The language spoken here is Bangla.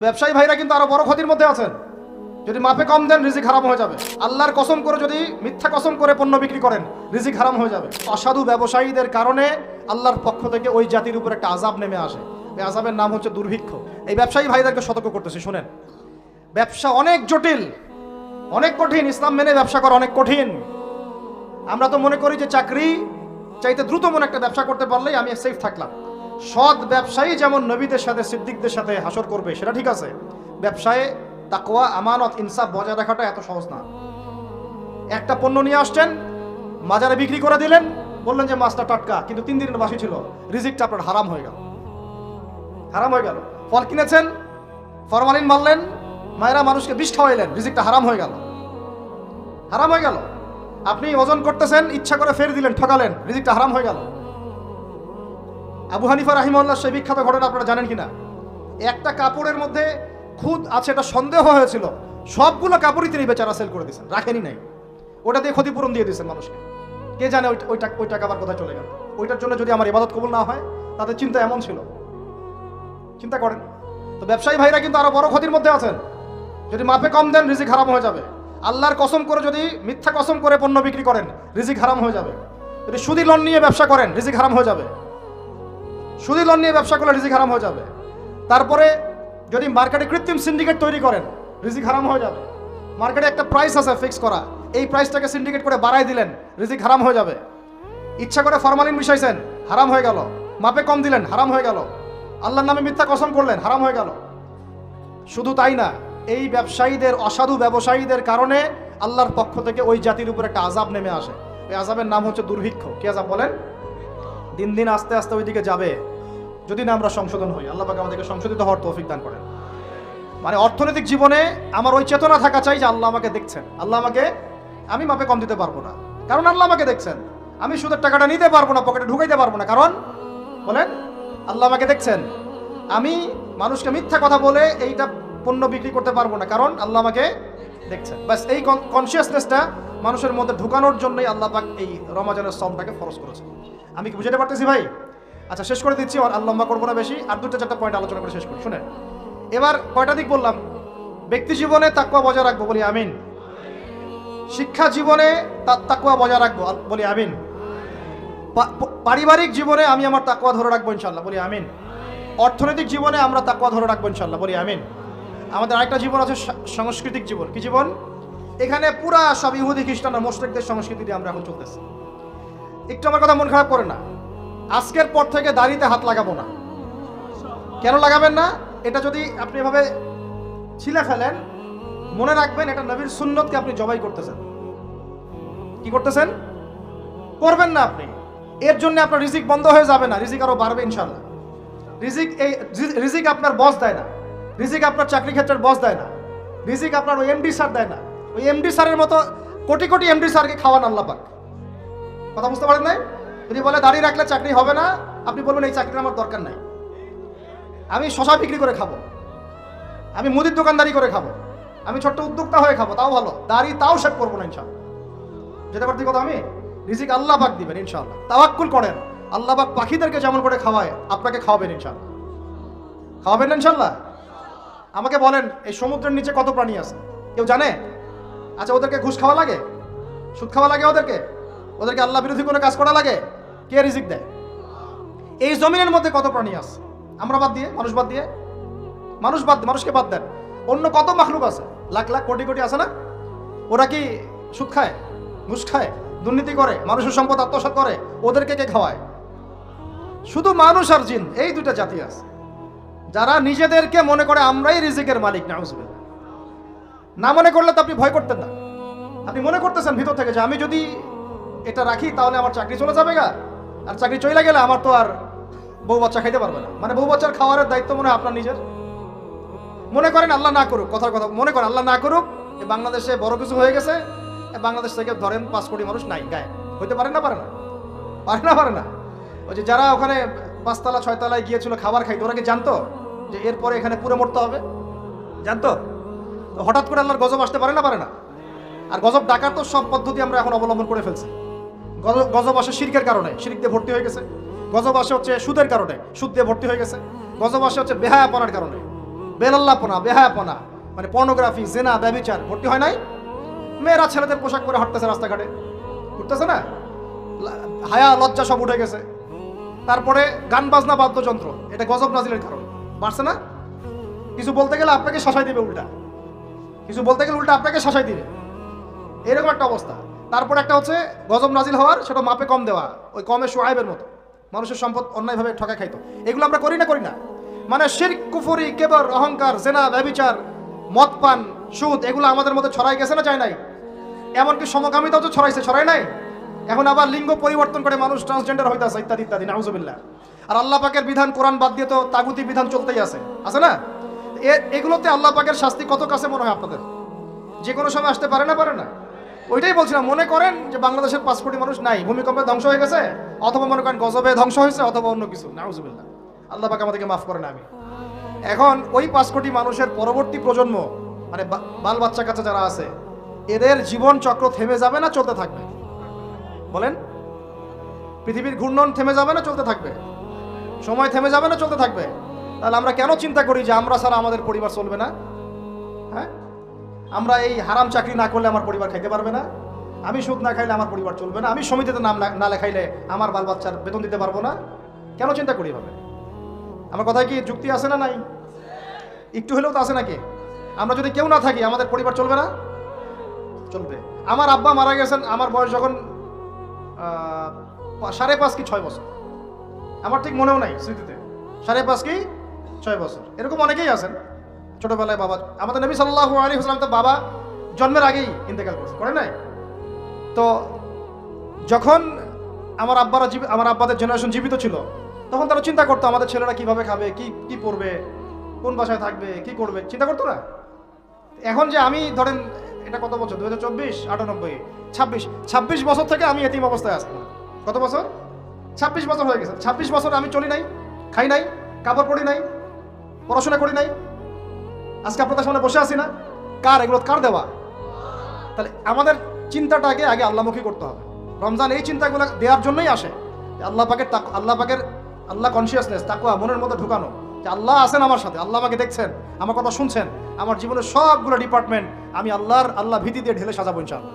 ব্যবসায়ী ভাইরা কিন্তু আরো বড় ক্ষতির মধ্যে আছেন। যদি মাপে কম দেন রিজিক হারাম হয়ে যাবে। আল্লাহর কসম করে যদি মিথ্যা কসম করে পণ্য বিক্রি করেন রিজিক হারাম হয়ে যাবে। অসাধু ব্যবসায়ীদের কারণে আল্লাহর পক্ষ থেকে ওই জাতির উপর একটা আযাব নেমে আসে। এই আযাবের নাম হচ্ছে দুর্ভিক্ষ। এই ব্যবসায়ী ভাইদেরকে সতর্ক করতেছি, শুনেন, ব্যবসা অনেক জটিল, অনেক কঠিন। ইসলাম মেনে ব্যবসা করা অনেক কঠিন। আমরা তো মনে করি যে চাকরি চাইতে দ্রুত মনে একটা ব্যবসা করতে পারলেই আমি সেফ থাকলাম। সৎ ব্যবসায়ী যেমন নবীদের সাথে সিদ্দিকদের সাথে হাসর করবে সেটা ঠিক আছে, ব্যবসায়ে তাকওয়া আমানত ইনসাফ বজায় রাখাটা এত সহজ না। একটা পণ্য নিয়ে আসছেন, বাজারে বিক্রি করে দিলেন, বললেন যে মাছটা টাটকা, কিন্তু 3 দিনের বাসি ছিল, রিজিকটা আপনার হারাম হয়ে গেল, হারাম হয়ে গেল। ফল কিনেছেন, ফরমালিন মারলেন, মায়েরা মানুষকে বিষ খাওয়াইলেন, রিজিকটা হারাম হয়ে গেল, হারাম হয়ে গেল। আপনি ওজন করতেছেন, ইচ্ছা করে ফের দিলেন, ঠকালেন, রিজিকটা হারাম হয়ে গেল। আবু হানিফা রাহিমাহুল্লাহ সেই বিখ্যাত ঘটনা আপনারা জানেন কিনা? একটা কাপড়ের মধ্যে খুদ আছে, এটা সন্দেহ হয়েছিল, সবগুলো কাপড়ই তিনি বেচারা সেল করে দিয়েছেন, রাখেনি নাই, ওটা দিয়ে ক্ষতিপূরণ দিয়ে দিয়েছেন মানুষকে। কে জানে ওই টাকা আবার কোথায় চলে গেল। ওইটার জন্য যদি আমার ইবাদত কবুল না হয়, তাদের চিন্তা এমন ছিল। চিন্তা করেন তো, ব্যবসায়ী ভাইরা কিন্তু আরো বড় ক্ষতির মধ্যে আছেন। যদি মাপে কম দেন রিজিক হারাম হয়ে যাবে। আল্লাহর কসম করে যদি মিথ্যা কসম করে পণ্য বিক্রি করেন রিজিক হারাম হয়ে যাবে। যদি সুদি লোন নিয়ে ব্যবসা করেন রিজিক হারাম হয়ে যাবে। সুদি লোন নিয়ে ব্যবসা করলে রিজিক হারাম হয়ে যাবে। তারপরে যদি মার্কেটে কৃত্রিম সিন্ডিকেট তৈরি করেন রিজিক হারাম হয়ে যাবে। মার্কেটে একটা প্রাইস আছে ফিক্স করা, এই প্রাইসটাকে সিন্ডিকেট করে বাড়াই দিলেন, রিজিক হারাম হয়ে যাবে। ইচ্ছা করে ফরমালিন মিশাইছেন, হারাম হয়ে গেল। মাপে কম দিলেন, হারাম হয়ে গেল। আল্লাহর নামে মিথ্যা কসম করলেন, হারাম হয়ে গেল। শুধু তাই না, এই ব্যবসায়ীদের, অসাধু ব্যবসায়ীদের কারণে আল্লাহর পক্ষ থেকে ওই জাতির উপর একটা আযাব নেমে আসে। এই আযাবের নাম হচ্ছে দুর্ভিক্ষ। কি আযাব বলেন? দিন দিন আস্তে আস্তে ওইদিকে যাবে যদি না আমরা সংশোধন হই। আল্লাহ পাক আমাদেরকে সংশোধিত হওয়ার তৌফিক দান করেন। মানে অর্থনৈতিক জীবনে আমার ওই চেতনা থাকা চাই যে আল্লাহ আমাকে দেখছেন, আল্লাহ আমাকে, আমি মাপে কম দিতে পারবো না কারণ আল্লাহ আমাকে দেখছেন। আমি সুদের টাকাটা নিতে পারবো না, পকেটে ঢুকাইতে পারবো না কারণ, বলেন, আল্লাহ আমাকে দেখছেন। আমি মানুষকে মিথ্যা কথা বলে এইটা পণ্য বিক্রি করতে পারবো না কারণ আল্লাহ আমাকে দেখছেন। বাস এই কনসিয়াসনেসটা মানুষের মধ্যে ঢুকানোর জন্যই আল্লাহ পাক এই রমজানের সওমটাকে ফরজ করেছে। আমি কি বুঝাতে পারতেছি ভাই? আচ্ছা, শেষ করে দিচ্ছি, আর লম্বা করবো না বেশি, আর 2-4টা পয়েন্ট আলোচনা করে শেষ করি। শুনেন, এবার কয়টা দিক বললাম? ব্যক্তি জীবনে তাকওয়া বজায় রাখবো, বলি আমিন। শিক্ষা জীবনে তাকওয়া বজায় রাখবো, বলি আমিন। পারিবারিক জীবনে আমি আমার তাকওয়া ধরে রাখবো ইনশাআল্লাহ, বলি আমিন। অর্থনৈতিক জীবনে আমরা তাকওয়া ধরে রাখবো ইনশাআল্লাহ, বলি আমিন। আমাদের আরেকটা জীবন আছে সাংস্কৃতিক জীবন। কি জীবন? এখানে পুরা সব ইহুদি খ্রিস্টান আর মুশরিকদের সংস্কৃতি দিয়ে আমরা এখন চলতেছি। একটু আমার কথা মন খারাপ করে না, আজকের পর থেকে দাড়িতে হাত লাগাবো না। কেন লাগাবেন না? এটা যদি আপনি এভাবে ছিলে ফেলেন, মনে রাখবেন এটা নবীর সুন্নতকে আপনি জবাই করতেছেন। কি করতেছেন? করবেন না আপনি। এর জন্য আপনার রিজিক বন্ধ হয়ে যাবে না, রিজিক আরো বাড়বে ইনশাআল্লাহ। রিজিক আপনার বস দেয় না, রিজিক আপনার চাকরি ক্ষেত্রের বস দেয় না, রিজিক আপনার ওই এমডি স্যার দেয় না। ওই এমডি স্যারের মতো কোটি কোটি এমডি স্যারকে খাওয়ান আল্লাহ পাক। কথা বুঝতে পারেন নাই? যদি বলে দাঁড়িয়ে রাখলে চাকরি হবে না, আপনি বলবেন এই চাকরির আমার দরকার নাই, আমি শশা বিক্রি করে খাবো, আমি মুদির দোকানদারি করে খাবো, আমি ছোট্ট উদ্যোক্তা হয়ে খাবো, তাও ভালো, দাড়ি তাও শেভ করবো না ইনশাআল্লাহ। যেটা করতে কথা, আমি রিজিক আল্লাহ পাক দিবেন ইনশাআল্লাহ। তাওয়াক্কুল করেন, আল্লাহ পাক পাখিদেরকে যেমন করে খাওয়ায় আপনাকে খাওয়াবেন ইনশাআল্লাহ। খাওয়াবেন না ইনশাআল্লাহ? আমাকে বলেন, এই সমুদ্রের নিচে কত প্রাণী আছে কেউ জানে? আচ্ছা, ওদেরকে ঘুষ খাওয়া লাগে, সুদ খাওয়া লাগে, ওদেরকে আল্লাহ বিরোধী কোনো কাজ করা লাগে? কে রিজিক দেয়? এই জমিনের মধ্যে কত প্রাণী আছে আমরা বাদ দিয়ে, মানুষ বাদ দিয়ে, মানুষকে বাদ দেন, অন্য কত মাখলুক আছে, লাখ লাখ কোটি কোটি আছে না? ওরা কি সুদ খায়, ঘুষ খায়, দুর্নীতি করে, মানুষের সম্পদ আত্মসাৎ করে? ওদেরকে কে খাওয়ায়? শুধু মানুষ আর জিন, এই দুইটা জাতি আছে যারা নিজেদেরকে মনে করে আমরাই রিজিকের মালিক। নাউজুবিল্লাহ। না মনে করলে তো আপনি ভয় করতেন না, আপনি মনে করতেছেন ভিতর থেকে যে আমি যদি এটা রাখি তাহলে আমার চাকরি চলে যাবে গা, আর চাকরি চলে গেলে আমার তো আর বউ বাচ্চা খাইতে পারবে না। মানে বউ বাচ্চার খাওয়ার দায়িত্ব মনে হয় আপনার নিজের। মনে করেন আল্লাহ না করুক, কথার কথা মনে করেন আল্লাহ না করুক, বাংলাদেশে বড় কিছু হয়ে গেছে, বাংলাদেশ থেকে ধরেন 5 কোটি মানুষ নাই, গায়ে হইতে পারে না? পারে না। ওই যে যারা ওখানে 5 তলা 6 তলায় গিয়েছিল খাবার খাইতে, ওরা কি জানতো যে এরপরে এখানে পুরো মরতে হবে? জানতো? হঠাৎ করে আল্লাহর গজব আসতে পারে না? আর গজব ডাকার তো সব পদ্ধতি আমরা এখন অবলম্বন করে ফেলছি। গজব আসে শিরকের কারণে, শিরক দিয়ে ভর্তি হয়ে গেছে। গজব আসে হচ্ছে সুদের কারণে, সুদ দিয়ে ভর্তি হয়ে গেছে। গজব আসে হচ্ছে বেহায়াপনার কারণে, বেলাল্লাপনা, বেহায়াপনা, মানে পর্নোগ্রাফি, জেনা, ব্যভিচার ভর্তি হয় নাই? মেয়েরা ছেলেদের পোশাক পরে হাঁটতেছে রাস্তাঘাটে, ঘুরতেছে না? হায়া লজ্জা সব উঠে গেছে। তারপরে গান বাজনা বাদ্যযন্ত্র, এটা গজব নাজিলের কারণ, বাড়ছে না? কিছু বলতে গেলে আপনাকে শাসাই দিবে উল্টা, কিছু বলতে গেলে উল্টা আপনাকে শাসাই দিবে, এরকম একটা অবস্থা। তারপর একটা হচ্ছে গজব নাজিল হওয়ার, সেটা মাপে কম দেওয়া, ওই কমে শুআয়বের মতো মানুষের সম্পদ অন্যায়ভাবে ঠকা খাইতো। এগুলো আমরা করি না? মানে শিরক, কুফরি, কেবর, অহংকার, জেনা, ব্যভিচার, মদ পান, সুদ, এগুলো আমাদের মধ্যে ছড়াই গেছে না, যায় নাই? এমনকি সমকামিতাও তো ছড়াইছে, ছড়াই নাই? এখন আবার লিঙ্গ পরিবর্তন করে মানুষ ট্রান্সজেন্ডার হইতাছে, ইত্যাদি ইত্যাদি, নাউজুবিল্লাহ। আর আল্লাহ পাকের বিধান, কোরআন বাদ দিয়ে তো তাগুতি বিধান চলতেই আছে না? এগুলোতে আল্লাহ পাকের শাস্তি কত কাছে মনে হয় আপনাদের? যে কোনো সময় আসতে পারে না? ওইটাই বলছিলাম, মনে করেন যে বাংলাদেশের 5 কোটি মানুষ নাই, ভূমিকম্পে ধ্বংস হয়ে গেছে, অথবা মনে করেন গজবে ধ্বংস হয়েছে, অথবা অন্য কিছু, নাউজুবিল্লাহ। আল্লাহ পাক আমাদেরকে মাফ করেন। আমি এখন ওই 5 কোটি মানুষের পরবর্তী প্রজন্ম, মানে বাল বাচ্চা কাচ্চা যারা আছে, এদের জীবন চক্র থেমে যাবে না চলতে থাকবে? বলেন, পৃথিবীর ঘূর্ণন থেমে যাবে না চলতে থাকবে? সময় থেমে যাবে না চলতে থাকবে? তাহলে আমরা কেন চিন্তা করি যে আমরা ছাড়া আমাদের পরিবার চলবে না? হ্যাঁ, আমরা এই হারাম চাকরি না করলে আমার পরিবার খাইতে পারবে না, আমি সুদ না খাইলে আমার পরিবার চলবে না, আমি সমিতিতে নাম না লেখাইলে আমার বাল বাচ্চার বেতন দিতে পারবো না। কেন চিন্তা করি ভাবে? আমার কথায় কি যুক্তি আছে না নাই? একটু হলেও তো আছে নাকি? আমরা যদি কেউ না থাকি আমাদের পরিবার চলবে না? চলবে। আমার আব্বা মারা গেছেন আমার বয়স যখন 5.5 কি 6 বছর, আমার ঠিক মনেও নাই স্মৃতিতে, 5.5 কি 6 বছর, এরকম অনেকেই আছেন ছোটবেলায় বাবা। আমাদের নবী সাল্লাল্লাহু আলাইহি ওয়াসাল্লাম তো বাবা জন্মের আগেই ইন্তেকাল করে নাই। তো যখন আমার আব্বাদের জেনারেশন জীবিত ছিল, তখন তারা চিন্তা করতো আমাদের ছেলেরা কিভাবে খাবে, কি পড়বে, কোন বাসায় থাকবে, কি করবে, চিন্তা করতো না? এখন যে আমি ধরেন, এটা কত বছর, 2024, 98, 26 বছর থেকে আমি এতিম অবস্থায় আছি। কত বছর? 26 বছর হয়ে গেছে। 26 বছর আমি চলি নাই, খাই নাই, কাপড় পরি নাই, পড়াশোনা করি নাই, আজকে আপনাদের সামনে বসে আছি না? এগুলো কার দেওয়া? তাহলে আমাদের চিন্তাটাকে আগে আল্লাহমুখী করতে হবে। রমজান এই চিন্তাগুলো দেওয়ার জন্যই আসে, আল্লাহ কনসিয়াসনেস, তাকওয়া মনের মধ্যে ঢুকানো, যে আল্লাহ আছেন আমার সাথে, আল্লাহ আমাকে দেখছেন, আমার কথা শুনছেন, আমার জীবনের সবগুলো ডিপার্টমেন্ট আমি আল্লাহ ভীতি দিয়ে ঢেলে সাজাবো ইনশাআল্লাহ।